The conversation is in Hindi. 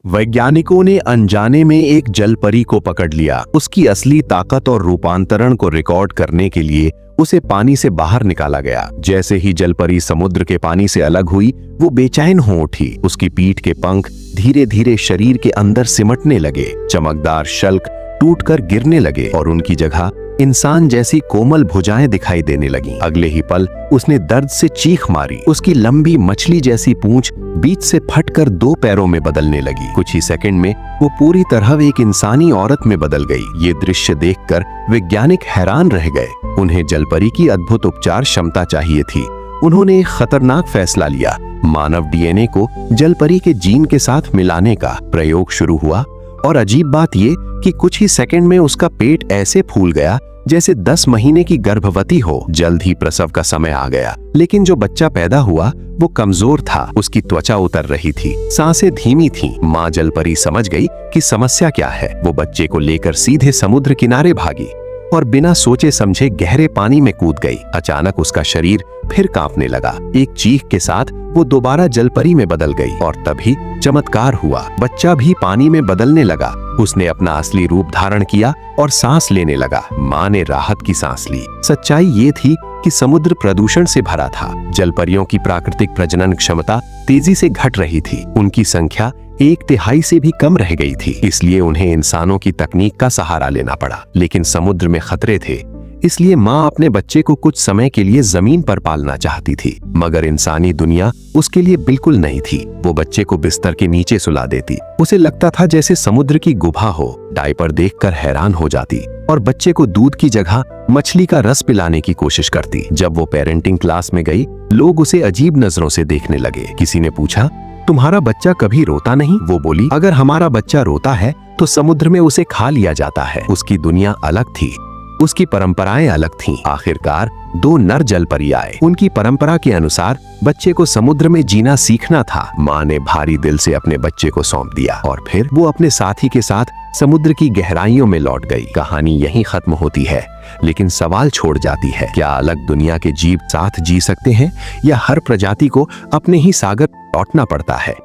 वैज्ञानिकों ने अनजाने में एक जलपरी को पकड़ लिया। उसकी असली ताकत और रूपांतरण को रिकॉर्ड करने के लिए उसे पानी से बाहर निकाला गया। जैसे ही जलपरी समुद्र के पानी से अलग हुई, वो बेचैन हो उठी। उसकी पीठ के पंख धीरे धीरे शरीर के अंदर सिमटने लगे। चमकदार शल्क टूटकर गिरने लगे और उनकी जगह इंसान जैसी कोमल भुजाएं दिखाई देने लगीं। अगले ही पल उसने दर्द से चीख मारी। उसकी लंबी मछली जैसी पूंछ बीच से फटकर 2 पैरों में बदलने लगी। कुछ ही सेकंड में वो पूरी तरह एक इंसानी औरत में बदल गई। ये दृश्य देखकर वैज्ञानिक हैरान रह गए। उन्हें जलपरी की अद्भुत उपचार क्षमता चाहिए थी। उन्होंने एक खतरनाक फैसला लिया। मानव डीएनए को जलपरी के जीन के साथ मिलाने का प्रयोग शुरू हुआ और अजीब बात ये कि कुछ ही सेकंड में उसका पेट ऐसे फूल गया जैसे 10 महीने की गर्भवती हो। जल्द ही प्रसव का समय आ गया, लेकिन जो बच्चा पैदा हुआ वो कमजोर था। उसकी त्वचा उतर रही थी, सांसें धीमी थीं। माँ जलपरी समझ गई कि समस्या क्या है। वो बच्चे को लेकर सीधे समुद्र किनारे भागी और बिना सोचे समझे गहरे पानी में कूद गई। अचानक उसका शरीर फिर कांपने लगा। एक चीख के साथ वो दोबारा जलपरी में बदल गई और तभी चमत्कार हुआ। बच्चा भी पानी में बदलने लगा। उसने अपना असली रूप धारण किया और सांस लेने लगा। माँ ने राहत की सांस ली। सच्चाई ये थी कि समुद्र प्रदूषण से भरा था। जलपरियों की प्राकृतिक प्रजनन क्षमता तेजी से घट रही थी। उनकी संख्या 1/3 से भी कम रह गई थी। इसलिए उन्हें इंसानों की तकनीक का सहारा लेना पड़ा। लेकिन समुद्र में खतरे थे, इसलिए माँ अपने बच्चे को कुछ समय के लिए जमीन पर पालना चाहती थी। मगर इंसानी दुनिया उसके लिए बिल्कुल नहीं थी। वो बच्चे को बिस्तर के नीचे सुला देती। उसे लगता था जैसे समुद्र की गुफा हो। डायपर देखकर हैरान हो जाती और बच्चे को दूध की जगह मछली का रस पिलाने की कोशिश करती। जब वो पेरेंटिंग क्लास में गई, लोग उसे अजीब नजरों से देखने लगे। किसी ने पूछा, तुम्हारा बच्चा कभी रोता नहीं? वो बोली, अगर हमारा बच्चा रोता है तो समुद्र में उसे खा लिया जाता है। उसकी दुनिया अलग थी, उसकी परंपराएं अलग थीं। आखिरकार 2 नर जलपरी आए। उनकी परंपरा के अनुसार बच्चे को समुद्र में जीना सीखना था। माँ ने भारी दिल से अपने बच्चे को सौंप दिया और फिर वो अपने साथी के साथ समुद्र की गहराइयों में लौट गई। कहानी यहीं खत्म होती है, लेकिन सवाल छोड़ जाती है, क्या अलग दुनिया के जीव साथ जी सकते हैं या हर प्रजाति को अपने ही सागर लौटना पड़ता है?